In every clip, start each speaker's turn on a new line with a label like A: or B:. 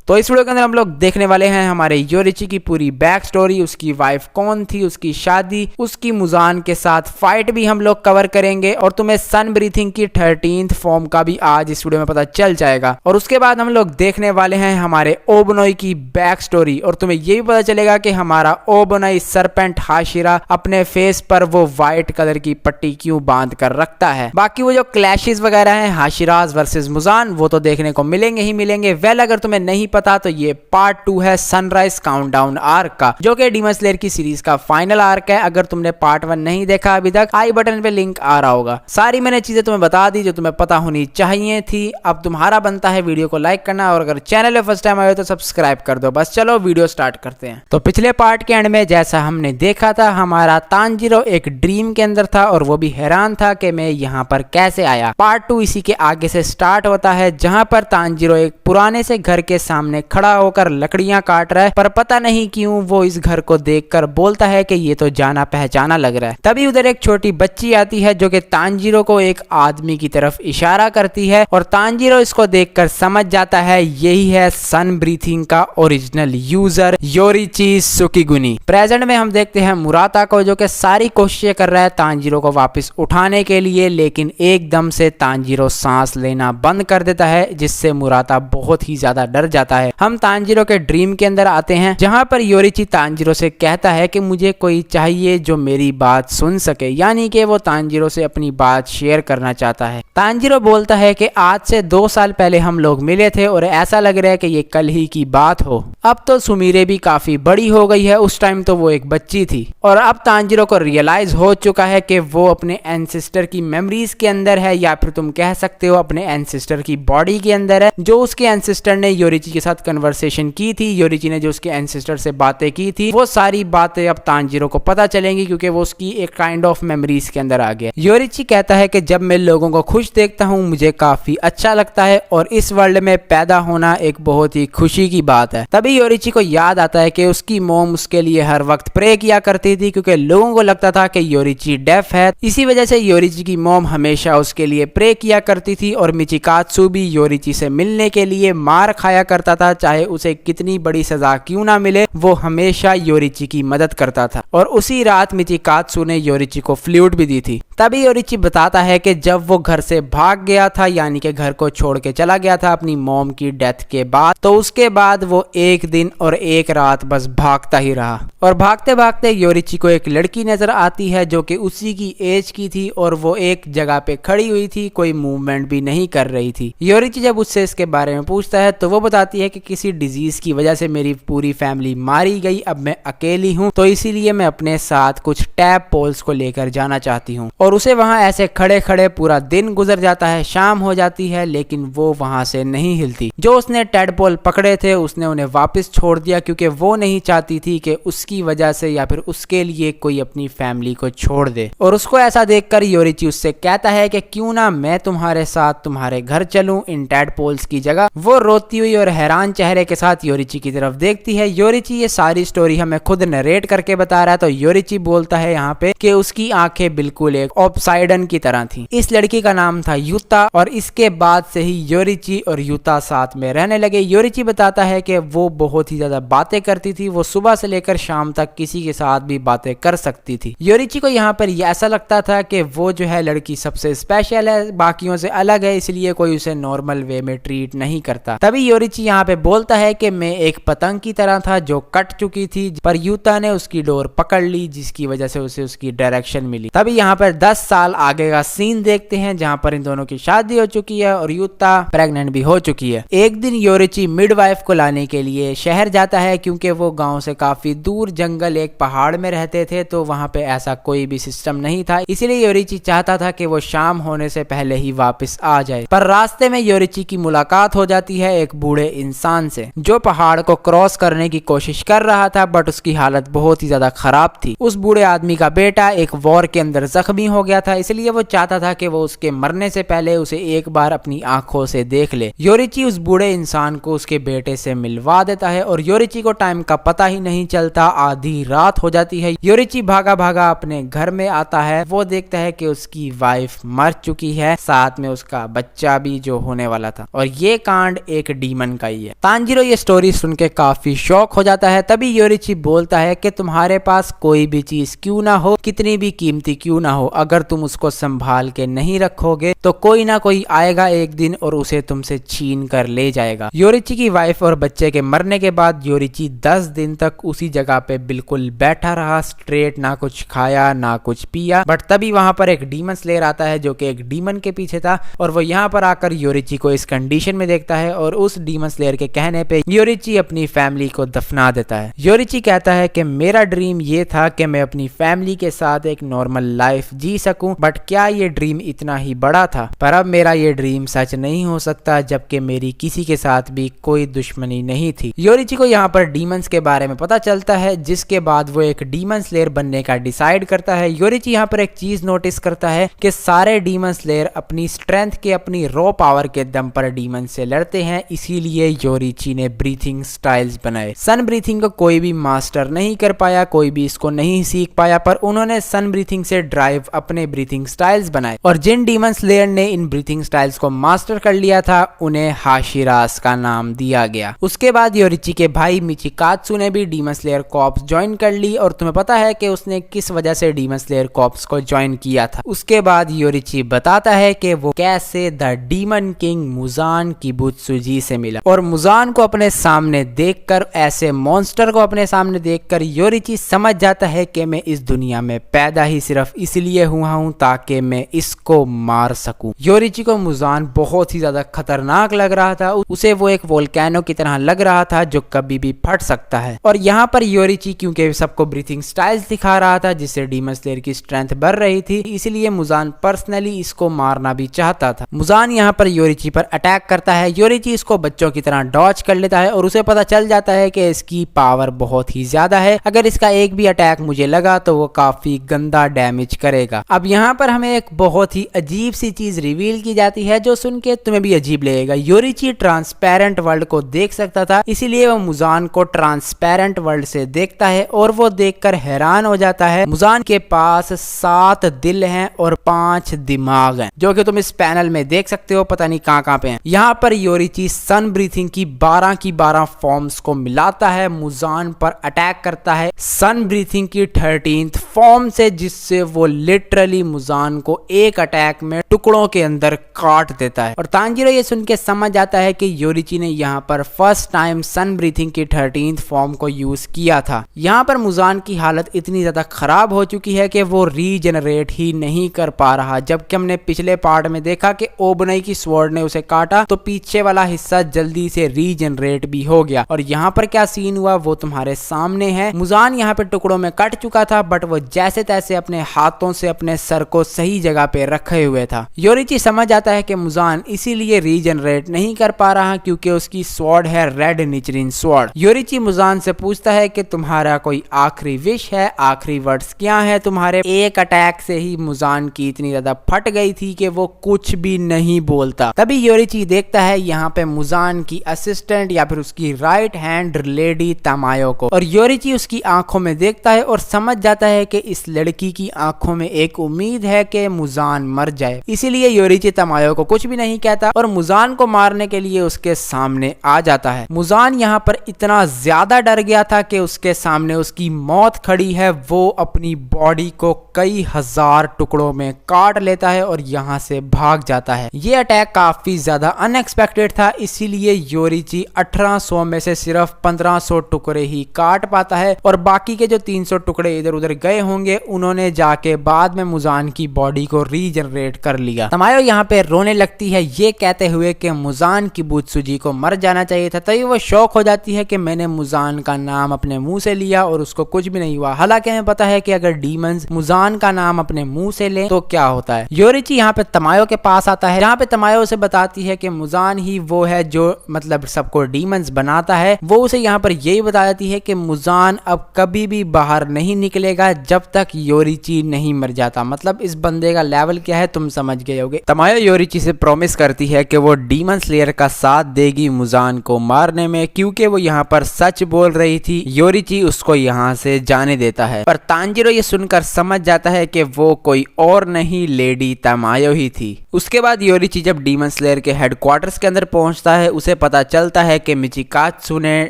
A: तो इस वीडियो के अंदर हम लोग देखने वाले हैं हमारे योरिची की पूरी बैक स्टोरी, उसकी वाइफ कौन थी, उसकी शादी, उसकी मुजान के साथ फाइट भी हम लोग कवर करेंगे और तुम्हें सन ब्रीथिंग की 13th फॉर्म का भी आज इस वीडियो में पता चल जाएगा। और उसके बाद हम लोग देखने वाले हैं हमारे ओबेनोई की बैक स्टोरी और तुम्हें ये भी पता चलेगा कि हमारा ओबेनोई सरपेंट हाशिरा अपने फेस पर वो व्हाइट कलर की पट्टी क्यों बांध कर रखता है। बाकी वो जो क्लैशेस वगैरह हैं हाशिराज वर्सेस मुजान वो तो देखने को मिलेंगे ही मिलेंगे। वेल अगर तुम्हें नहीं पता तो ये पार्ट 2 है सनराइज काउंटडाउन आर्क का, जो कि डीमन स्लेयर की सीरीज का फाइनल आर्क है। अगर तुमने पार्ट 1 नहीं देखा अभी तक, आई बटन पे लिंक आ रहा होगा। सारी मैंने चीजें तुम्हें बता दी जो तुम्हें पता होनी चाहिए थी। अब तुम्हारा बनता है वीडियो को लाइक करना और अगर चैनल में फर्स्ट टाइम आए हो तो सब्सक्राइब कर दो। बस चलो वीडियो स्टार्ट करते हैं। तो पिछले पार्ट के एंड में जैसा हमने देखा था, हमारा तांजीरो एक ड्रीम के अंदर था और वो भी हैरान था कि मैं यहाँ पर कैसे आया। पार्ट 2 इसी के आगे से स्टार्ट होता है, जहाँ पर तांजीरो एक पुराने से घर के सामने खड़ा होकर लकड़ियां काट रहा है, पर पता नहीं क्यों वो इस घर को देखकर बोलता है कि ये तो जाना पहचाना लग रहा है। तभी उधर एक छोटी बच्ची आती है जो कि तांजीरो को एक आदमी की तरफ इशारा करती है और तांजीरो इसको देखकर समझ जाता है यही है सन ब्रीथिंग का ओरिजिनल यूजर योरिची सुकिगुनी। प्रेजेंट में हम देखते हैं मुराता को जो कि सारी कोशिशें कर रहा है तांजीरो को वापस उठाने के लिए, लेकिन एकदम से तांजीरो सांस लेना बंद कर देता है जिससे मुराता बहुत ही ज्यादा डर जाता है। हम तांजीरो के ड्रीम के अंदर आते हैं जहां पर योरिची तांजीरो से कहता है कि मुझे कोई चाहिए जो मेरी बात सुन सके, यानी कि वो तांजीरो से अपनी बात शेयर करना चाहता है। तांजीरो बोलता है कि आज से 2 साल पहले हम लोग मिले थे और ऐसा लग रहा है कि ये कल ही की बात हो। अब तो सुमीरे भी काफी बड़ी हो गई है, उस टाइम तो वो एक बच्ची थी। और अब तांजीरो को रियलाइज हो चुका है कि वो अपने एंसेस्टर की मेमोरीज के अंदर है, या फिर तुम कह सकते हो अपने एंसेस्टर की बॉडी के अंदर है। जो उसके एंसेस्टर ने योरिची के साथ कन्वर्सेशन की थी, योरिची ने जो उसके एंसेस्टर से बातें की थी, वो सारी बातें अब तांजीरो को पता चलेंगी क्योंकि वो उसकी एक काइंड ऑफ मेमोरीज के अंदर आ गया। योरिची कहता है कि जब मैं लोगों को खुश देखता हूँ मुझे काफी अच्छा लगता है और इस वर्ल्ड में पैदा होना एक बहुत ही खुशी की बात है। तभी योरिची को याद आता है कि उसकी मॉम उसके लिए हर वक्त प्रे किया करती थी क्योंकि लोगों को लगता था कि योरिची डेफ है। इसी वजह से योरिची की मॉम हमेशा उसके लिए प्रे किया करती थी और मिचिकात्सु भी योरिची से मिलने के लिए मार खाया करता था, चाहे उसे कितनी बड़ी सजा क्यों ना मिले, वो हमेशा योरिची की मदद करता था। और उसी रात मिचिकात्सु ने योरिची को फ्लूट भी दी थी। तभी योरिची बताता है कि जब वो घर से भाग गया था, यानी कि घर को छोड़ के चला गया था अपनी मॉम की डेथ के बाद, तो उसके बाद वो एक दिन और एक रात बस भागता ही रहा। और भागते भागते योरिची को एक लड़की नजर आती है जो कि उसी की एज की थी और वो एक जगह पे खड़ी हुई थी, कोई मूवमेंट भी नहीं कर रही थी। योरिची जब उससे इसके बारे में पूछता है तो वो बताती है कि किसी डिजीज की वजह से मेरी पूरी फैमिली मारी गई, अब मैं अकेली हूँ, तो इसीलिए मैं अपने साथ कुछ टैप पोल्स को लेकर जाना चाहती हूँ। और उसे वहां ऐसे खड़े खड़े पूरा दिन गुजर जाता है, शाम हो जाती है लेकिन वो वहां से नहीं हिलती। जो उसने टैडपोल पकड़े थे उसने उन्हें वापस छोड़ दिया क्योंकि वो नहीं चाहती थी कि उसकी वजह से या फिर उसके लिए कोई अपनी फैमिली को छोड़ दे। और उसको ऐसा देखकर योरिची उससे कहता है कि क्यों ना मैं तुम्हारे साथ तुम्हारे घर चलूं इन टैडपोल्स की जगह। वो रोती हुई और हैरान चेहरे के साथ योरिची की तरफ देखती है। योरिची ये सारी स्टोरी हमें खुद नरेट करके बता रहा है, तो योरिची बोलता है यहाँ पे कि उसकी आंखें बिल्कुल एक ऑब्साइडन की तरह थी। इस लड़की का नाम था युता और इसके बाद से ही योरिची और युता साथ में रहने लगे। योरिची बताता है कि वो बहुत ही ज्यादा बातें करती थी, वो सुबह से लेकर शाम तक किसी के साथ भी बातें कर सकती थी। योरिची को यहाँ पर ऐसा लगता था कि वो जो है लड़की सबसे स्पेशल है, बाकियों से अलग है, इसलिए कोई उसे नॉर्मल वे में ट्रीट नहीं करता। तभी योरिची यहाँ पे बोलता है कि मैं एक पतंग की तरह था जो कट चुकी थी, पर युता ने उसकी डोर पकड़ ली जिसकी वजह से उसे उसकी डायरेक्शन मिली। तभी यहाँ पर 10 साल आगे का सीन देखते हैं जहाँ पर इन दोनों की शादी हो चुकी है और युता प्रेग्नेंट भी हो चुकी है। एक दिन योरिची मिडवाइफ को लाने के लिए शहर जाता है क्योंकि वो गांव से काफी दूर जंगल एक पहाड़ में रहते थे, तो वहां पे ऐसा कोई भी सिस्टम नहीं था, इसलिए योरिची चाहता था कि वो शाम होने से पहले ही वापस आ जाए। पर रास्ते में योरिची की मुलाकात हो जाती है एक बूढ़े इंसान से जो पहाड़ को क्रॉस करने की कोशिश कर रहा था, बट उसकी हालत बहुत ही ज्यादा खराब थी। उस बूढ़े आदमी का बेटा एक वॉर के अंदर जख्मी हो गया था, इसलिए वो चाहता था कि वो उसके मरने से पहले उसे एक बार अपनी आंखों से देख ले। योरिची उस बूढ़े इंसान को उसके बेटे से मिलवा देता है और योरिची को टाइम का पता ही नहीं चलता। आधी रात हो जाती है। योरिची भागा भागा अपने घर में आता है। वो देखता है कि उसकी वाइफ मर चुकी है, साथ में उसका बच्चा भी जो होने वाला था, और ये कांड एक डीमन का ही है। तांजीरो ये स्टोरी सुन के काफी शॉक हो जाता है। तभी योरिची बोलता है कि तुम्हारे पास कोई भी चीज क्यों ना हो, कितनी भी कीमती क्यों ना हो, अगर तुम उसको संभाल के नहीं रखोगे तो कोई ना कोई आएगा एक दिन और उसे तुमसे छीन कर ले जाएगा। योरिची की वाइफ और बच्चे के मरने के बाद योरिची 10 दिन तक उसी जगह पे बिल्कुल बैठा रहा, स्ट्रेट, ना कुछ खाया ना कुछ पिया। बट तभी वहां पर एक डीमन स्लेयर आता है जो कि एक डीमन के पीछे था, और वो यहाँ पर आकर योरिची को इस कंडीशन में देखता है और उस डीमन स्लेयर के कहने पे योरिची अपनी फैमिली को दफना देता है। योरिची कहता है कि मेरा ड्रीम ये था कि मैं अपनी फैमिली के साथ एक नॉर्मल लाइफ जी सकूं, बट क्या ये ड्रीम इतना ही बड़ा था? पर अब मेरा ये ड्रीम सच नहीं हो सकता, जबकि मेरी किसी के साथ भी कोई दुश्मनी नहीं थी। योरिची को यहाँ पर डीमंस के बारे में पता चलता है, जिसके बाद वो एक डीमन स्लेयर बनने का डिसाइड करता है। योरिची यहाँ पर एक चीज नोटिस करता है कि सारे डीमन स्लेयर अपनी स्ट्रेंथ के, अपनी रॉ पावर के दम पर डीमन से लड़ते हैं, इसीलिए योरिची ने ब्रीथिंग स्टाइल्स बनाए। सन ब्रीथिंग को कोई भी मास्टर नहीं कर पाया, कोई भी इसको नहीं सीख पाया, पर उन्होंने सन ब्रीथिंग से ड्राइव अपने ब्रीथिंग स्टाइल्स बनाए, और जिन डीमन स्लेयर ने इन ब्रीथिंग स्टाइल्स को मास्टर कर लिया था उन्हें हाशिरास का नाम दिया गया। उसके बाद योरिची के भाई मिचिकात्सु ने भी डीमन स्लेयर कॉर्प्स ज्वाइन कर ली, और तुम्हें पता है कि उसने किस वजह से डीमन स्लेयर कॉर्प्स को ज्वाइन किया था। उसके बाद योरिची बताता है कि वो कैसे द डीमन किंग मुजान किबुत्सुजी से मिला, और मुजान को अपने सामने देखकर, ऐसे मॉन्स्टर को अपने सामने देखकर योरिची समझ जाता है कि मैं इस दुनिया में पैदा ही सिर्फ इसलिए हुआ हूं ताकि मैं इसको मार सकूं। योरिची को मुजान बहुत ही ज्यादा खतरनाक लग रहा था, उसे वो एक वोल्केनो की तरह लग रहा था जो कभी भी फट सकता है। और यहाँ पर योरिची क्योंकि सबको ब्रीथिंग स्टाइल्स दिखा रहा था जिससे डीमन स्लेयर की स्ट्रेंथ बढ़ रही थी, इसलिए मुजान पर्सनली इसको मारना भी चाहता था। मुजान यहाँ पर योरिची पर अटैक करता है। योरिची इसको बच्चों की तरह डॉच कर लेता है और उसे पता चल जाता है कि इसकी पावर बहुत ही ज्यादा है, अगर इसका एक भी अटैक मुझे लगा तो वो काफी गंदा डैमेज करेगा। अब यहाँ पर हमें एक बहुत ही अजीब सी चीज रिवील की जाती है जो सुन के तुम्हें भी अजीब लगेगा। योरिची ट्रांसपेरेंट वर्ल्ड को देख सकता था, इसीलिए वो मुजान को ट्रांसपेरेंट वर्ल्ड से देखता है और वो देखकर हैरान हो जाता है। मुजान के पास 7 दिल हैं और 5 दिमाग हैं, जो कि तुम इस पैनल में देख सकते हो, पता नहीं कहां पे हैं। यहाँ पर योरिची सन ब्रीथिंग की 12 फॉर्म्स को मिलाता है, मुजान पर अटैक करता है सन ब्रीथिंग की 13th फॉर्म से, जिससे वो लिटरली मुजान को एक अटैक में टुकड़ों के अंदर काट देता है। और तांजीरो ये सुन के समझ आता है कि योरिची ने यहाँ पर फर्स्ट टाइम सन ब्रीथिंग की 13th फॉर्म को यूज किया था। यहाँ पर मुजान की हालत इतनी ज्यादा खराब हो चुकी है कि वो रीजनरेट ही नहीं कर पा रहा। जबकि हमने पिछले पार्ट में देखा कि ओबनई की स्वॉर्ड ने उसे काटा तो पीछे वाला हिस्सा जल्दी से रीजनरेट भी हो गया, और यहाँ पर क्या सीन हुआ वो तुम्हारे सामने है। मुजान यहाँ पे टुकड़ों में कट चुका था, बट वो जैसे तैसे अपने हाथों से अपने सर को सही जगह पे रखे हुए था। योरिची समझ आता है कि मुजान इसीलिए रीजनरेट नहीं कर पा रहा क्योंकि उसकी स्वॉर्ड है रेड निचरिन स्वॉर्ड। योरिची मुजान से पूछता है कि तुम्हारा कोई आखिरी विश है, आखिरी वर्ड्स क्या है तुम्हारे? एक अटैक से ही मुजान की इतनी ज्यादा फट गई थी कि वो कुछ भी नहीं बोलता। तभी योरिची देखता है यहाँ पे मुजान की असिस्टेंट या फिर उसकी राइट हैंड लेडी तमायो को, और योरिची उसकी आंखों में देखता है और समझ जाता है कि इस लड़की की आंखों में एक उम्मीद है कि मुजान मर जाए। इसीलिए योरिची तमायो को कुछ भी नहीं कहता और मुजान को मारने के लिए उसके सामने आ जाता है। मुजान यहाँ पर इतना ज्यादा डर गया था कि उसके सामने उसकी मौत खड़ी है। वो अपनी बॉडी को कई हजार टुकड़ों में काट लेता है और यहाँ से भाग जाता है। ये अटैक काफी ज्यादा अनएक्सपेक्टेड था, इसीलिए योरिची 1800 में से सिर्फ 1500 टुकड़े ही काट पाता है, और बाकी के जो 300 टुकड़े इधर उधर गए होंगे उन्होंने जाके बाद में मुजान की बॉडी को रीजनरेट कर लिया। तमायो यहाँ पे रोने लगती है ये कहते हुए कि मुजान किबुत्सुजी को मर जाना चाहिए था। तभी वो शौक हो जाती है कि मैंने मुजान का नाम अपने मुंह से लिया और उसको कुछ भी नहीं हुआ। हालांकि हमें पता है कि अगर डीमंस मुजान का नाम अपने मुंह से ले तो क्या होता है। योरिची यहाँ पे तमायो के पास आता है, जहाँ पे तमायो उसे बताती है कि मुजान ही वो है जो मतलब सबको डीमंस बनाता है। वो उसे यहाँ पर यही बता देती है कि मुजान अब कभी भी बाहर नहीं निकलेगा जब तक योरिची नहीं मर जाता। मतलब इस बंदे का लेवल क्या है तुम समझ गए होगे। तमायो योरिची से प्रॉमिस करती है कि वो डीमन स्लेयर का साथ देगी मुजान को मारने में, क्योंकि वो यहाँ पर सच बोल रही थी। योरिची उसको यहाँ से जाने देता है, पर तांजिरो ये सुनकर समझ जाता है कि वो कोई और नहीं लेडी तमायो ही थी। उसके बाद योरिची जब डीमन स्लेयर के हेडक्वार्टर्स के अंदर पहुंचता है, उसे पता चलता है कि मिचिकात्सु ने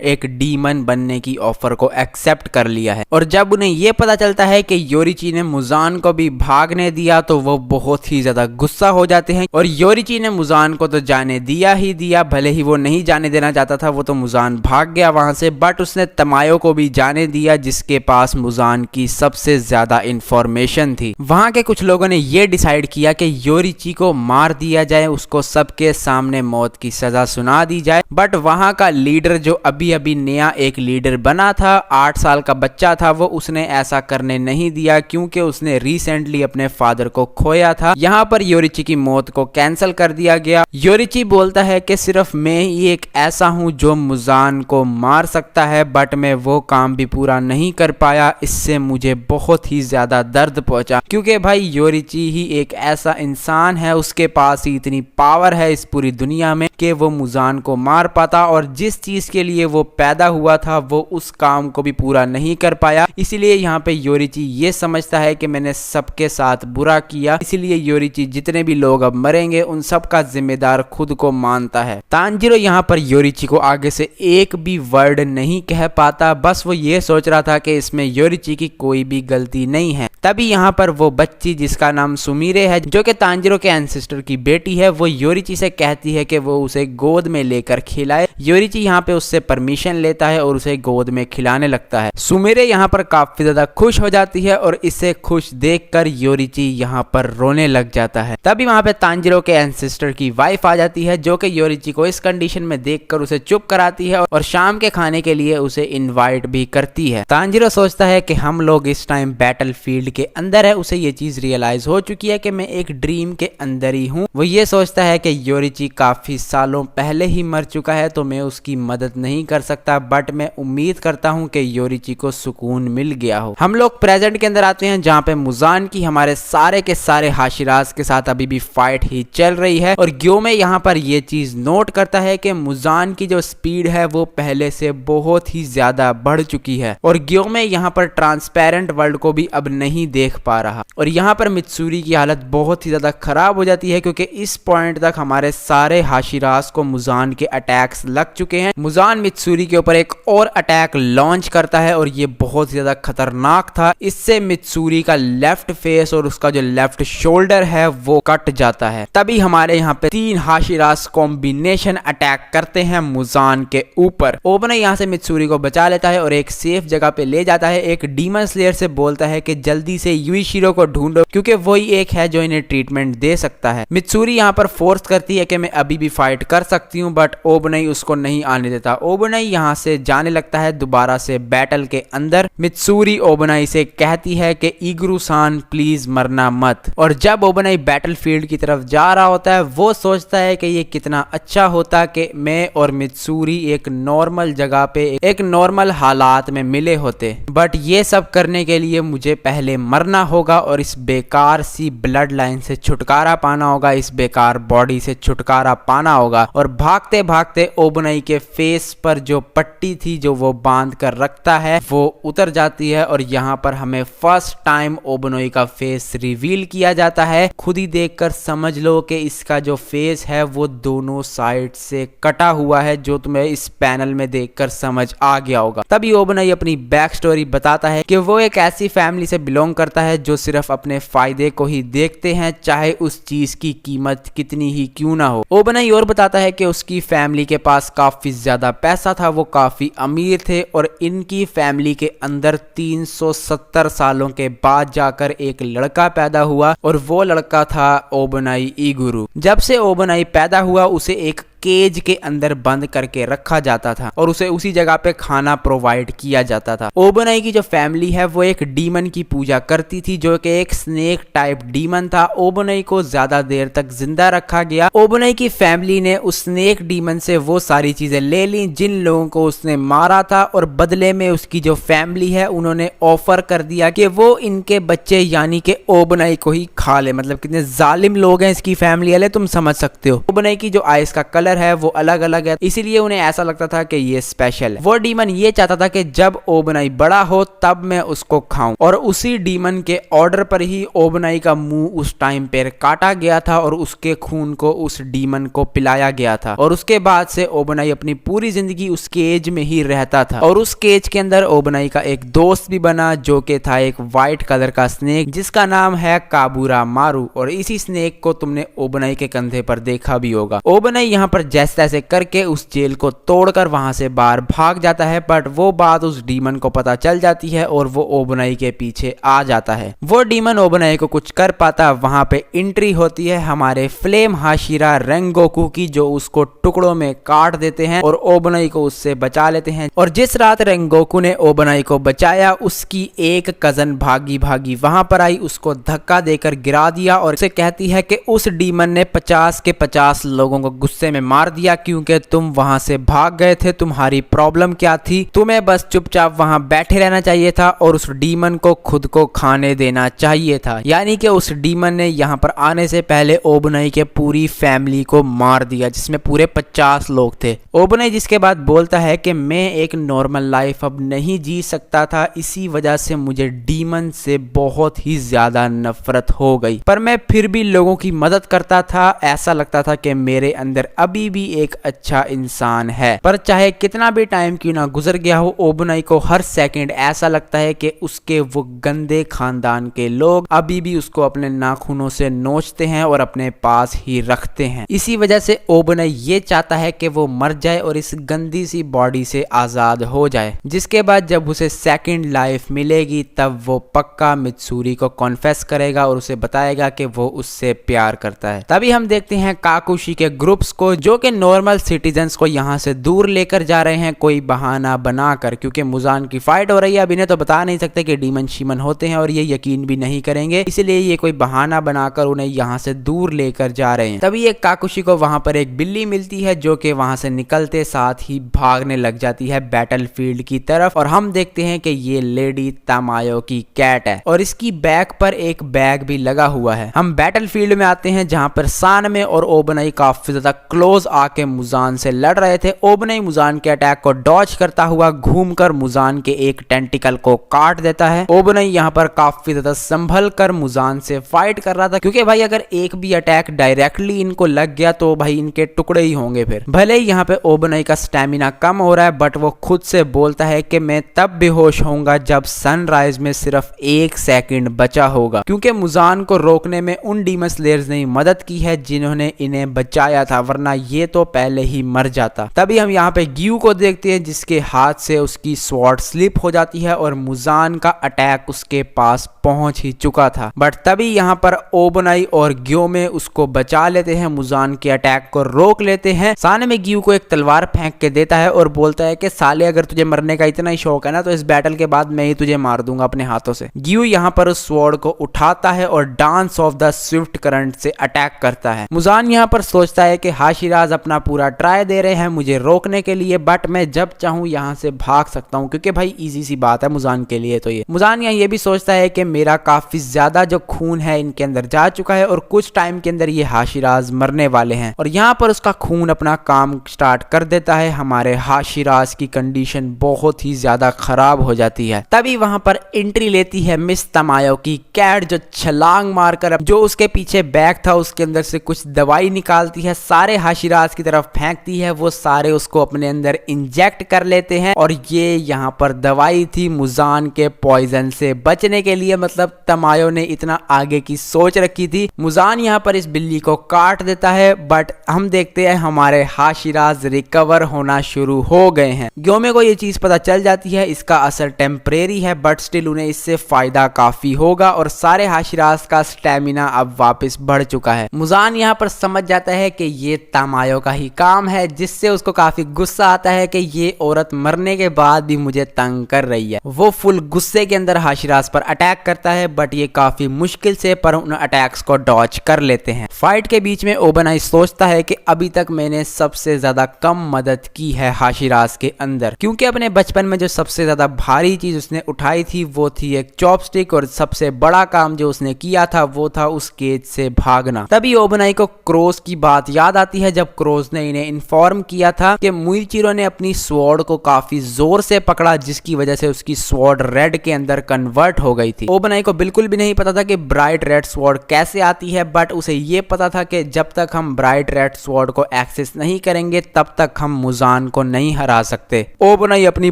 A: एक डीमन बनने की ऑफर को एक्सेप्ट कर लिया है। और जब उन्हें यह पता चलता है कि योरिची ने मुजान को भी भागने दिया तो वो बहुत ही ज्यादा गुस्सा हो जाते हैं। और योरिची ने मुजान को तो जाने दिया ही दिया, भले ही वो नहीं जाने देना चाहता था, वो तो मुजान भाग गया वहां से, बट उसने तमायो को भी जाने दिया जिसके पास मुजान की सबसे ज्यादा इंफॉर्मेशन थी। वहां के कुछ लोगों ने यह डिसाइड किया कि योरिची को मार दिया जाए, उसको सबके सामने मौत की सजा सुना दी जाए। बट वहां का लीडर जो अभी अभी नया एक लीडर बना था, 8 साल का बच्चा था, वो उसने ऐसा करने नहीं दिया क्योंकि उसने रिसेंटली अपने फादर को खोया था। यहाँ पर योरिची की मौत को कैंसिल कर दिया गया। योरिची बोलता है कि सिर्फ मैं ही एक ऐसा हूं जो मुजान को मार सकता है, बट मैं वो काम भी पूरा नहीं कर पाया। इससे मुझे बहुत ही ज्यादा दर्द पहुंचा, क्योंकि भाई योरिची ही एक ऐसा इंसान है, उसके पास ही इतनी पावर है इस पूरी दुनिया में कि वो मुजान को मार पाता, और जिस चीज के लिए वो पैदा हुआ था वो उस काम को भी पूरा नहीं कर पाया। इसीलिए यहाँ पे योरिची ये समझता है कि मैंने सबके साथ बुरा किया, इसीलिए योरिची जितने भी लोग अब मरेंगे उन सब का जिम्मेदार खुद को मानता है। तांजिरो यहाँ पर योरिची को आगे से एक भी वर्ड नहीं कह पाता, बस वो ये सोच रहा था कि इसमें योरिची की कोई भी गलती नहीं है। तभी यहाँ पर वो बच्ची जिसका नाम सुमिरे है, जो कि तांजिरो के एंसेस्टर की बेटी है, वो योरिची से कहती है कि वो उसे गोद में लेकर खिलाए। योरिची यहाँ पे उससे परमिशन लेता है और उसे गोद में खिलाने लगता है। सुमिरे यहाँ पर काफी ज्यादा खुश हो जाती है और इसे खुश देखकर योरिची यहाँ पर रोने लग जाता है। तभी वहाँ पे तांजिरो के एंसेस्टर की वाइफ आ जाती है, जो कि योरिची को इस कंडीशन में देखकर उसे चुप कराती है और शाम के खाने के लिए उसे इनवाइट भी करती है। तांजिरो सोचता है कि हम लोग इस टाइम बैटल फील्ड के अंदर है, उसे ये चीज रियलाइज हो चुकी है कि मैं एक ड्रीम के अंदर ही हूँ। वो ये सोचता है कि योरिची काफी सालों पहले ही मर चुका है तो मैं उसकी मदद नहीं कर सकता, बट मैं उम्मीद करता हूँ कि योरिची को सुकून मिल गया हो। हम लोग प्रेजेंट के अंदर आते हैं, जहाँ पे मुजान की हमारे सारे के सारे हाशिराज के साथ अभी भी फाइट ही चल रही है। और ग्योमे यहाँ पर ये चीज नोट करता है कि मुजान की जो स्पीड है वो पहले से बहुत ही ज्यादा बढ़ चुकी है, और ग्योमे यहाँ पर ट्रांसपेरेंट वर्ल्ड को भी अब नहीं देख पा रहा। और यहाँ पर मित्सुरी की हालत बहुत ही ज्यादा खराब हो जाती है, क्योंकि इस पॉइंट तक हमारे सारे हाशिराज को मुजान के अटैक्स लग चुके हैं। मुजान मित्सुरी के ऊपर एक और अटैक लॉन्च करता है और ये बहुत ज्यादा खतरनाक था। इससे मित्सुरी का लेफ्ट फेस और उसका जो लेफ्ट शोल्डर है वो कट जाता है। तभी हमारे यहाँ पे 3 हाशिराज कॉम्बिनेशन अटैक करते हैं मुजान के ऊपर। ओबने यहाँ से मित्सुरी को बचा लेता है और एक सेफ जगह पे ले जाता है। एक डीमन स्लेयर से बोलता है कि जल्दी से युइशिरो को ढूंढो, क्योंकि वही एक है जो इन्हें ट्रीटमेंट दे सकता है। मित्सुरी यहाँ पर फोर्स करती है कि मैं अभी भी फाइट कर सकती हूँ, बट ओबने उसको नहीं आने देता। ओबने यहाँ से जाने लगता है दोबारा से बैटल के अंदर। मित्सुरी ओबनाई से कहती है कि इगुरु-सान प्लीज मरना मत। और जब ओबनाई बैटल फील्ड की तरफ जा रहा होता है, वो सोचता है कि ये कितना अच्छा होता कि मैं और मित्सुरी एक नॉर्मल जगह पे एक नॉर्मल हालात में मिले होते, बट ये सब करने के लिए मुझे पहले मरना होगा और इस बेकार सी ब्लड लाइन से छुटकारा पाना होगा, इस बेकार बॉडी से छुटकारा पाना होगा। और भागते भागते ओबनाई के फेस पर जो पट्टी थी जो वो बांध कर रखता है वो उतर जाती है, और यहाँ पर हमें फर्स्ट टाइम ओबनोई का फेस रिवील किया जाता है। खुद ही देखकर समझ लो कि इसका जो फेस है वो दोनों साइड से कटा हुआ है, जो तुम्हें इस पैनल में देखकर समझ आ गया होगा। तभी ओबनोई अपनी बैक स्टोरी बताता है कि वो एक ऐसी फैमिली से बिलोंग करता है जो सिर्फ अपने फायदे को ही देखते हैं, चाहे उस चीज की कीमत कितनी ही क्यों ना हो। ओबनोई और बताता है कि उसकी फैमिली के पास काफी ज्यादा पैसा था, वो काफी अमीर थे, और इनकी फैमिली के अंदर 370 सालों के बाद जाकर एक लड़का पैदा हुआ, और वो लड़का था ओबनाई इगुरु। जब से ओबनाई पैदा हुआ उसे एक केज के अंदर बंद करके रखा जाता था और उसे उसी जगह पे खाना प्रोवाइड किया जाता था। ओबोनाई की जो फैमिली है वो एक डीमन की पूजा करती थी जो कि एक स्नेक टाइप डीमन था। ओबोनाई को ज्यादा देर तक जिंदा रखा गया। ओबोनाई की फैमिली ने उस स्नेक डीमन से वो सारी चीजें ले ली जिन लोगों को उसने मारा था और बदले में उसकी जो फैमिली है उन्होंने ऑफर कर दिया कि वो इनके बच्चे यानी कि ओबोनाई को ही खा ले। मतलब कितने जालिम लोग हैं इसकी फैमिली वाले, तुम समझ सकते हो। ओबोनाई की जो आइस का कलर है वो अलग अलग है, इसीलिए उन्हें ऐसा लगता था कि ये स्पेशल है। वो डीमन ये चाहता था कि जब ओबोनाई बड़ा हो तब मैं उसको खाऊं और उसी डीमन के ऑर्डर पर ही ओबोनाई का मुंह उस टाइम पर काटा गया था और उसके खून को उस डीमन को पिलाया गया था। और उसके बाद से ओबोनाई अपनी पूरी जिंदगी उस केज में ही रहता था और उस केज के अंदर ओबोनाई का एक दोस्त भी बना जो कि था एक व्हाइट कलर का स्नेक जिसका नाम है काबूरा मारू। और इसी स्नेक को तुमने ओबोनाई के कंधे पर देखा भी होगा। ओबोनाई यहाँ पर जैसे तैसे करके उस जेल को तोड़कर वहां से बाहर भाग जाता है, बट वो बात उस डीमन को पता चल जाती है और वो ओबोनाई के पीछे आ जाता है। वो डीमन ओबोनाई को कुछ कर पाता, वहां पे एंट्री होती है हमारे फ्लेम हाशिरा रेंगोकू की जो उसको टुकड़ों में काट देते हैं और ओबोनाई को उससे बचा लेते हैं। और जिस रात रेंगोकू ने ओबोनाई को बचाया उसकी एक कजन भागी भागी वहां पर आई, उसको धक्का देकर गिरा दिया और उसे कहती है कि उस डीमन ने 50 के 50 लोगों को गुस्से में मार दिया क्योंकि तुम वहां से भाग गए थे। तुम्हारी प्रॉब्लम क्या थी? तुम्हें बस चुपचाप वहां बैठे रहना चाहिए था और उस डीमन को खुद को खाने देना चाहिए था। यानी कि उस डीमन ने यहाँ पर आने से पहले ओबोनाई के पूरी फैमिली को मार दिया जिसमें पूरे 50 लोग थे। ओबोनाई जिसके बाद बोलता है कि मैं एक नॉर्मल लाइफ अब नहीं जी सकता था, इसी वजह से मुझे डीमन से बहुत ही ज्यादा नफरत हो गई, पर मैं फिर भी लोगों की मदद करता था। ऐसा लगता था कि मेरे अंदर अभी भी एक अच्छा इंसान है। पर चाहे कितना भी टाइम क्यों ना गुजर गया हो, ओबोनाई को हर सेकंड ऐसा लगता है कि उसके वो गंदे खानदान के लोग अभी भी उसको अपने नाखूनों से नोचते हैं और अपने पास ही रखते हैं। इसी वजह से ओबोनाई ये चाहता है कि वो मर जाए और इस गंदी सी बॉडी से आजाद हो जाए, जिसके बाद जब उसे सेकंड लाइफ मिलेगी तब वो पक्का मित्सुरी को कॉन्फेस करेगा और उसे बताएगा कि वो उससे प्यार करता है। तभी हम देखते हैं काकुशी के ग्रुप्स को जो कि नॉर्मल सिटीजन्स को यहाँ से दूर लेकर जा रहे हैं कोई बहाना बनाकर, क्योंकि मुजान की फाइट हो रही है। अब इन्हें तो बता नहीं सकते कि डीमन शीमन होते हैं और ये यकीन भी नहीं करेंगे, इसलिए ये कोई बहाना बनाकर उन्हें यहाँ से दूर लेकर जा रहे हैं। तभी एक काकुशी को वहां पर एक बिल्ली मिलती है जो कि वहां से निकलते साथ ही भागने लग जाती है बैटलफील्ड की तरफ और हम देखते हैं कि ये लेडी तामायो की कैट है और इसकी बैक पर एक बैग भी लगा हुआ है। हम बैटलफील्ड में आते हैं जहां पर सानमे और ओबोनाई काफी ज्यादा क्लोज आके मुजान से लड़ रहे थे। ओबोनाई मुजान के अटैक को डॉज करता हुआ घूमकर मुजान के एक टेंटिकल को काट देता है। ओबोनाई यहाँ पर काफी ज्यादा संभल कर मुजान से फाइट कर रहा था क्योंकि भाई अगर एक भी अटैक डायरेक्टली इनको लग गया तो भाई इनके टुकड़े ही होंगे। फिर भले ही यहाँ पे ओबोनाई का स्टेमिना कम हो रहा है बट वो खुद से बोलता है कि मैं तब बेहोश होऊंगा जब सनराइज में सिर्फ 1 सेकंड बचा होगा, क्योंकि मुजान को रोकने में उन डीमन स्लेयर्स ने मदद की है जिन्होंने इन्हें बचाया था, वरना ये तो पहले ही मर जाता। तभी हम यहाँ पे ग्यू को देखते हैं जिसके हाथ से उसकी स्वॉर्ड स्लिप हो जाती है और मुजान का अटैक उसके पास पहुंच ही चुका था। बट तभी यहाँ पर ओबोनाई और ग्योमे उसको बचा लेते हैं, मुजान के अटैक को रोक लेते हैं। सानमे ग्यू को एक तलवार फेंक के देता है और बोलता है कि साले अगर तुझे मरने का इतना ही शौक है ना तो इस बैटल के बाद मैं ही तुझे मार दूंगा अपने हाथों से। ग्यू यहाँ पर उस स्वॉर्ड को उठाता है और dance of the Swift current से अटैक करता है। मुजान यहाँ पर सोचता है कि हाशिराज अपना पूरा ट्राई दे रहे हैं मुझे रोकने के लिए, बट मैं जब चाहूँ यहाँ से भाग सकता हूँ क्योंकि भाई इजी सी बात है मुजान के लिए। तो ये मुजान यहाँ ये भी सोचता है कि मेरा काफी ज्यादा जो खून है इनके अंदर जा चुका है और कुछ टाइम के अंदर ये हाशिराज मरने वाले हैं, और यहाँ पर उसका खून अपना काम स्टार्ट कर देता है। हमारे हाशिराज की कंडीशन बहुत ही ज्यादा खराब हो जाती है। तभी वहां पर एंट्री लेती है मिस तमायो की कैट जो छलांग मारकर जो उसके पीछे बैग था उसके अंदर से कुछ दवाई निकालती है, सारे हाशिराज की तरफ फेंकती है, वो सारे उसको अपने अंदर इंजेक्ट कर लेते हैं। और ये यहाँ पर दवाई थी मुजान के पॉइजन से बचने के लिए, मतलब तमायो ने इतना आगे की सोच रखी थी। मुजान यहाँ पर इस बिल्ली को काट देता है बट हम देखते हैं हमारे हाशिराज रिकवर होना शुरू हो गए हैं। ग्योमे को ये चीज पता चल जाती है इसका असर टेम्परेरी है बट स्टिल उन्हें इससे फायदा काफी होगा और सारे हाशिराज का स्टेमिना अब वापस बढ़ चुका है। मुजान यहाँ पर समझ जाता है कि ये तमायो का ही काम है, जिससे उसको काफी गुस्सा आता है कि ये औरत मरने के बाद भी मुझे तंग कर रही है। वो फुल गुस्से के अंदर हाशिराज पर अटैक करता है, बट ये काफी मुश्किल से पर उन अटैक्स को डॉज कर लेते हैं। फाइट के बीच में ओबनाई सोचता है कि अभी तक मैंने सबसे ज्यादा कम मदद की है हाशिराज के अंदर, क्योंकि अपने बचपन में जो सबसे ज्यादा भारी चीज उसने उठाई थी वो थी एक चॉपस्टिक, और सबसे बड़ा काम जो उसने किया था वो था उस केज से भागना। तभी ओबनाई को क्रोस की बात याद आती है, जब क्रोस ने इन्हें इन्फॉर्म किया था कि मुइचिरो ने अपनी स्वॉर्ड को काफी जोर से पकड़ा, जिसकी वजह से उसकी स्वॉर्ड रेड के अंदर कन्वर्ट हो गई थी। ओबनाई को बिल्कुल भी नहीं पता था कि ब्राइट रेड स्वॉर्ड कैसे आती है, बट उसे ये पता था कि जब तक हम ब्राइट रेड स्वॉर्ड को एक्सेस नहीं करेंगे तब तक हम मुजान को नहीं हरा सकते। ओबनाई अपनी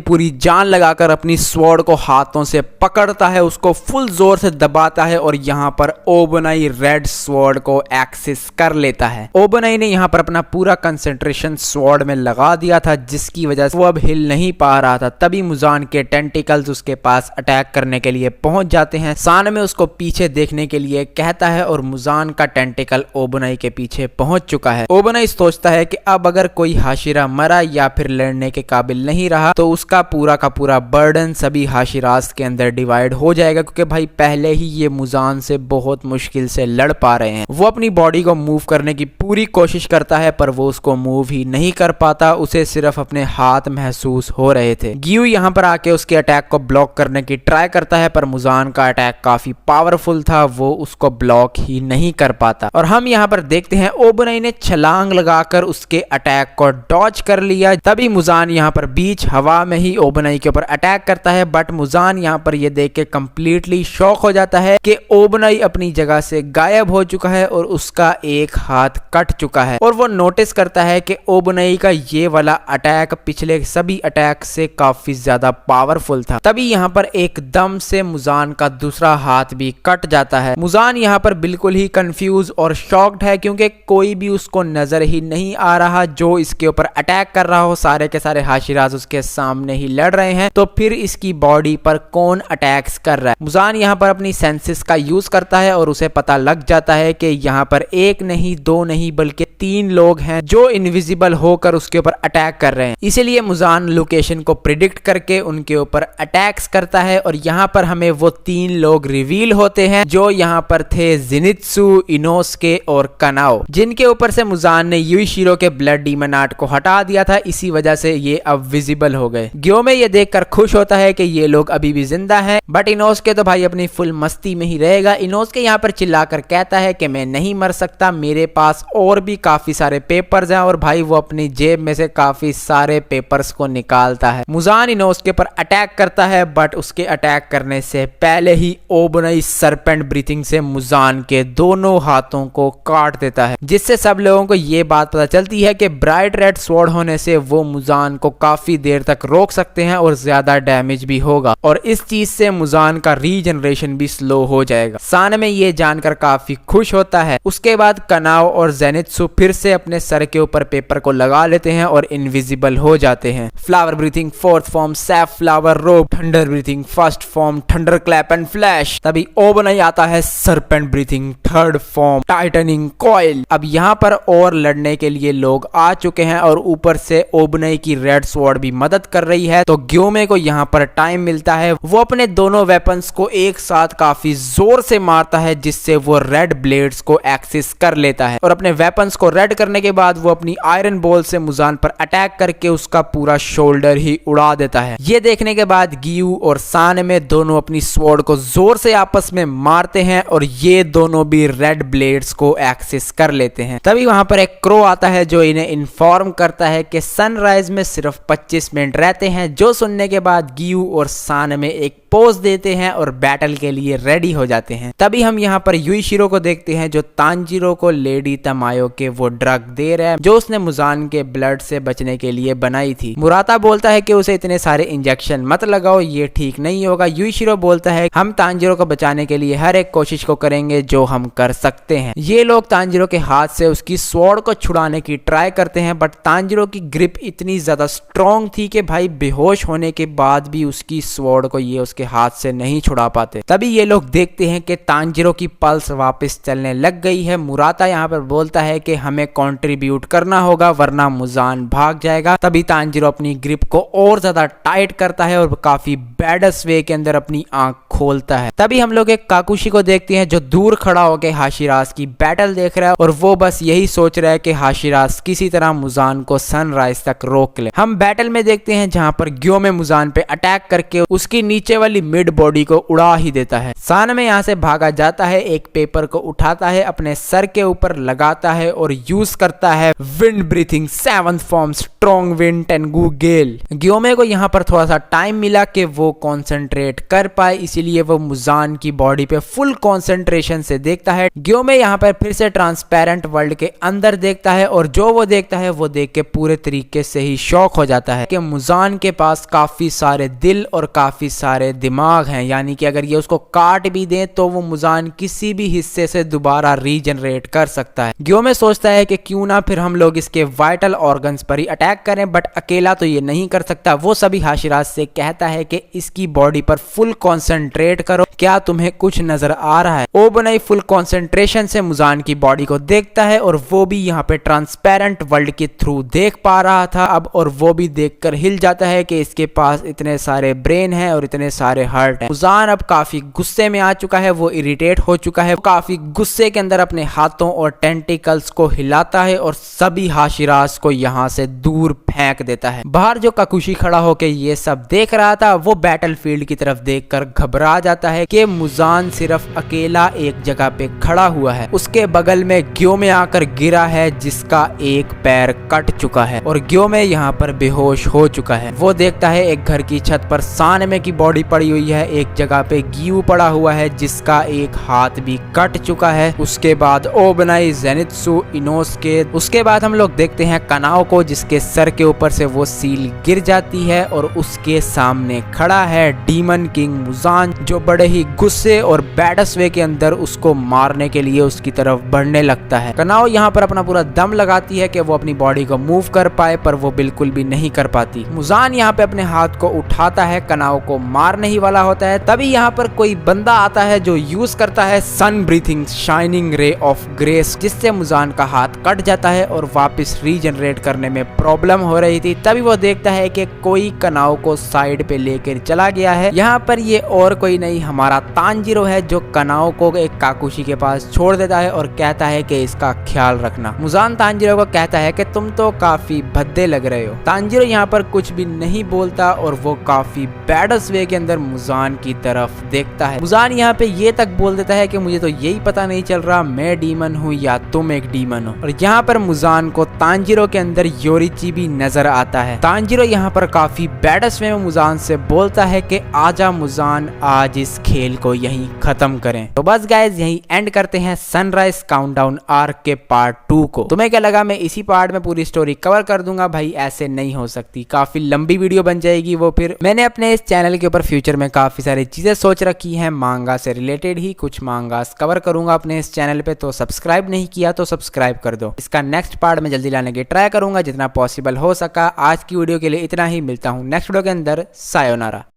A: पूरी जान लगाकर अपनी स्वॉर्ड को हाथों से पकड़ता है, उसको फुल जोर से दबाता है और यहाँ पर ओबनाई रेड स्वॉर्ड को एक्सेस कर लेता है। ओबनाई ने यहाँ पर अपना पूरा कंसंट्रेशन स्वॉर्ड में लगा दिया था, जिसकी वजह से वो अब हिल नहीं पा रहा था। तभी मुजान के टेंटिकल्स उसके पास अटैक करने के लिए पहुंच जाते हैं। सान में उसको पीछे देखने के लिए कहता है और मुजान का टेंटिकल ओबनाई के पीछे पहुंच चुका है। ओबनाई सोचता है कि अब अगर कोई हाशिरा मरा या फिर लड़ने के काबिल नहीं रहा तो उसका पूरा का पूरा बर्डन सभी हाशिरास के अंदर डिवाइड हो जाएगा, क्योंकि भाई पहले ही ये मुजान से बहुत मुश्किल से लड़ पा रहे हैं। वो अपनी बॉडी को मूव करने की पूरी कोशिश करता है पर वो उसको मूव ही नहीं कर पाता, उसे सिर्फ अपने हाथ महसूस हो रहे थे। गियू यहाँ पर आके उसके अटैक को ब्लॉक करने की ट्राई करता है, पर मुजान का अटैक काफी पावरफुल था, वो उसको ब्लॉक ही नहीं कर पाता। और हम यहाँ पर देखते हैं ओबनाई ने छलांग लगाकर उसके अटैक को डॉज कर लिया। तभी मुजान यहाँ पर बीच हवा में ही ओबनाई के ऊपर अटैक करता है, बट मुजान यहाँ पर ये देख के कंप्लीटली शॉक हो जाता है कि ओबनाई अपनी जगह से गायब हो चुका है और उसका एक हाथ कट चुका है। और वो नोटिस करता है कि ओबनाई का ये वाला अटैक पिछले सभी अटैक से काफी ज्यादा पावरफुल था। तभी यहाँ पर एकदम से मुजान का दूसरा हाथ भी कट जाता है। मुजान यहाँ पर बिल्कुल ही कंफ्यूज और शॉक्ड है, क्योंकि कोई भी उसको नजर ही नहीं आ रहा जो इसके ऊपर अटैक कर रहा हो। सारे के सारे हाशिराज उसके सामने ही लड़ रहे हैं, तो फिर इसकी बॉडी पर कौन अटैक्स कर रहा है। मुजान यहाँ पर अपनी सेंसेस का यूज करता है और उसे पता लग जाता है कि यहाँ पर एक नहीं दो नहीं बल्कि 3 लोग हैं जो इनविजिबल होकर उसके ऊपर अटैक कर रहे हैं। इसीलिए मुजान लोकेशन को प्रिडिक्ट करके उनके ऊपर अटैक्स करता है और यहाँ पर हमें वो 3 लोग रिवील होते हैं जो यहाँ पर थे जिनित्सु, इनोसके और कनाओ, जिनके ऊपर से मुजान ने युइशिरो के ब्लड डीमन आर्ट को हटा दिया था। इसी वजह से ये अब विजिबल हो गए। ग्योमे ये देखकर खुश होता है कि ये लोग अभी भी जिंदा हैं, बट इनोसके तो भाई अपनी फुल मस्ती में ही रहेगा। इनोसके यहाँ पर चिल्लाकर कहता है कि मैं नहीं मर सकता, मेरे पास और भी काफी सारे पेपर्स हैं, और भाई वो अपनी जेब में से काफी सारे पेपर्स को निकालता है। मुजान इनोसके पर अटैक करता है, बट उसके अटैक करने से पहले ही ओबनाई सरपेंट ब्रीथिंग से मुजान के दोनों हाथों को काट देता है, जिससे सब लोगों को ये बात पता चलती है कि ब्राइट रेड स्वॉर्ड होने से वो मुजान को काफी देर तक रोक सकते हैं और ज्यादा डैमेज भी होगा, और इस चीज से मुजान का रीजनरेशन भी स्लो हो जाएगा। सान में ये जानकर काफी खुश होता है। उसके बाद कनाओ और जेनित्सु फिर से अपने सर के ऊपर पेपर को लगा लेते हैं और इनविजिबल हो जाते हैं। फ्लावर ब्रीथिंग फोर्थ फॉर्म सैफ flower robe, thunder breathing first form thunder clap and flash. तभी ओबनाई आता है serpent breathing third form tightening coil. अब यहाँ पर और लड़ने के लिए लोग आ चुके हैं और ऊपर से ओबनाई की रेड स्वॉर्ड भी मदद कर रही है, तो ग्योमे को यहाँ पर टाइम मिलता है। वो अपने दोनों वेपन्स को एक साथ काफी जोर से मारता है, जिससे वो रेड ब्लेड्स को एक्सेस कर लेता है, और अपने वेपन्स को रेड करने के बाद वो अपनी आयरन बॉल से मुजान पर अटैक करके उसका पूरा शोल्डर ही उड़ा देता है। ये देखने के बाद गियू और सान में दोनों अपनी स्वॉर्ड को जोर से आपस में मारते हैं और ये दोनों भी रेड ब्लेड्स को एक्सेस कर लेते हैं। तभी वहां पर एक क्रो आता है जो इन्हें इन्फॉर्म करता है कि सनराइज में सिर्फ 25 मिनट रहते हैं, जो सुनने के बाद गियू और सान में एक पोज देते हैं और बैटल के लिए रेडी हो जाते हैं। तभी हम यहाँ पर युइशिरो को देखते हैं जो तांजीरो को लेडी तमायो के वो ड्रग दे रहा है जो उसने मुजान के ब्लड से बचने के लिए बनाई थी। मुराता बोलता है कि उसे इतने सारे इंजेक्शन मत लगाओ, ये ठीक नहीं होगा। युइशिरो बोलता है हम तांजीरो को बचाने के लिए हर एक कोशिश को करेंगे जो हम कर सकते हैं। ये लोग तांजीरो के हाथ से उसकी स्वॉर्ड को छुड़ाने की ट्राई करते हैं, बट तांजीरो की ग्रिप इतनी ज्यादा स्ट्रॉन्ग थी कि भाई बेहोश होने के बाद भी उसकी स्वॉर्ड को ये उसके हाथ से नहीं छुड़ा पाते। तभी ये लोग देखते हैं कि तांजीरो की पल्स वापस चलने लग गई है। मुराता यहाँ पर बोलता है कि हमें कंट्रीब्यूट करना होगा वरना मुजान भाग जाएगा। तभी तांजीरो अपनी ग्रिप को और ज्यादा टाइट करता है और काफी बैडस वे के अंदर अपनी आंख खोलता है। तभी हम लोग एक काकुशी को देखते हैं जो दूर खड़ा होकर हाशिराज की बैटल देख रहा है और वो बस यही सोच रहा है कि हाशिराज किसी तरह मुजान को सनराइज तक रोक ले। हम बैटल में देखते हैं जहां पर ग्योमे मुजान पे अटैक करके उसकी नीचे वाली मिड बॉडी को उड़ा ही देता है। सानमे यहाँ से भागा जाता है, एक पेपर को उठाता है, अपने सर के ऊपर लगाता है और यूज करता है wind breathing 7th form strong wind tengu gale. Gyomei को यहाँ पर थोड़ा सा टाइम मिला कि वो कंसंट्रेट कर पाए, इसीलिए वो मुजान की बॉडी पे फुल कंसंट्रेशन से देखता है। ग्योमे यहाँ पर फिर से ट्रांसपेरेंट वर्ल्ड के अंदर देखता है और जो वो देखता है वो देख के पूरे तरीके से ही शॉक हो जाता है कि मुजान के पास काफी सारे दिल और काफी सारे दिमाग हैं, यानी कि अगर ये उसको काट भी दे तो वो मुजान किसी भी हिस्से से दोबारा रीजनरेट कर सकता है। ग्योमे सोचता है कि क्यों ना फिर हम लोग इसके वाइटल ऑर्गन्स पर ही अटैक करें, बट अकेला तो ये नहीं कर सकता। वो सभी हाशिराज से कहता है कि इसकी बॉडी पर फुल कंसंट्रेट करो, क्या तुम्हें कुछ नजर आ रहा है? ओबनाई फुल कंसंट्रेशन से मुजान की बॉडी को देखता है और वो भी यहाँ पे ट्रांसपेरेंट वर्ल्ड के थ्रू देख पा रहा था अब, और वो भी देखकर हिल जाता है कि इसके पास इतने सारे ब्रेन हैं और इतने सारे हार्ट हैं। मुजान अब काफी गुस्से में आ चुका है, वो इरिटेट हो चुका है, काफी गुस्से के अंदर अपने हाथों और टेंटिकल्स को हिलाता है और सभी हाशिराज को यहाँ से दूर फेंक देता है। बाहर जो काकुशी खड़ा होकर ये सब देख रहा था वो बैटलफील्ड की तरफ देखकर घबरा जाता है कि मुजान सिर्फ अकेला एक जगह पे खड़ा हुआ है। उसके बगल में ग्योमे आकर गिरा है जिसका एक पैर कट चुका है और ग्योमे यहाँ पर बेहोश हो चुका है। वो देखता है एक घर की छत पर सानमे की बॉडी पड़ी हुई है, एक जगह पे गियू पड़ा हुआ है जिसका एक हाथ भी कट चुका है। उसके बाद ओबनाई, जेनित्सु, इनोसके, उसके बाद हम लोग देखते हैं कनाओ को जिसके सर के ऊपर से वो सील गिर जाती है और उसके सामने खड़ा है डीमन किंग मुजान जो बड़े ही गुस्से और बैडस वे के अंदर उसको मारने के लिए उसकी तरफ बढ़ने लगता है। कनाओ यहाँ पर अपना पूरा दम लगाती है कि वो अपनी बॉडी को मूव कर पाए पर वो बिल्कुल भी नहीं कर पाती। मुजान यहाँ पे अपने हाथ को उठाता है, कनाओ को मारने ही वाला होता है, तभी यहाँ पर कोई बंदा आता है जो यूज करता है sun breathing shining ray of grace जिससे मुजान का हाथ कट जाता है और वापस रीजनरेट करने में प्रॉब्लम हो रही थी। तभी वो देखता है कि कोई कनाओ को साइड पे लेकर चला गया है। यहाँ पर ये और कोई नहीं हमारा तांजीरो है जो कनाओ को एक काकुशी के पास छोड़ देता है और कहता है कि इसका ख्याल रखना। मुजान तांजीरो को कहता है कि तुम तो काफी भद्दे लग रहे हो। तांजीरो यहाँ पर कुछ भी नहीं बोलता और वो काफी बैडस वे के अंदर मुजान की तरफ देखता है। मुजान यहाँ पे ये तक बोल देता है कि मुझे तो यही पता नहीं चल रहा मैं डीमन हूँ या तुम एक डीमन हो। और यहाँ पर मुजान को तांजीरो के अंदर योरिची भी नजर आता है। तांजीरो यहाँ पर काफी बैडस वे में मुजान से बोलता है कि आजा मुजान, आज इस खेल को यहीं खत्म करें। तो बस गाइज यहीं एंड करते हैं सनराइज काउंटडाउन आर्क के पार्ट 2 को। तुम्हें क्या लगा मैं इसी पार्ट में पूरी स्टोरी कवर कर दूंगा? भाई ऐसे नहीं हो सकती, काफी लंबी वीडियो बन जाएगी वो। फिर मैंने अपने इस चैनल के ऊपर फ्यूचर में काफी सारी चीजें सोच रखी हैं, मांगा से रिलेटेड ही कुछ मांगास कवर करूंगा अपने इस चैनल पे, तो सब्सक्राइब नहीं किया तो सब्सक्राइब कर दो। इसका नेक्स्ट पार्ट में जल्दी लाने की ट्राई करूंगा जितना पॉसिबल हो सका। आज की वीडियो के लिए इतना ही, मिलता हूँ नेक्स्ट वीडियो के अंदर। सायोनारा।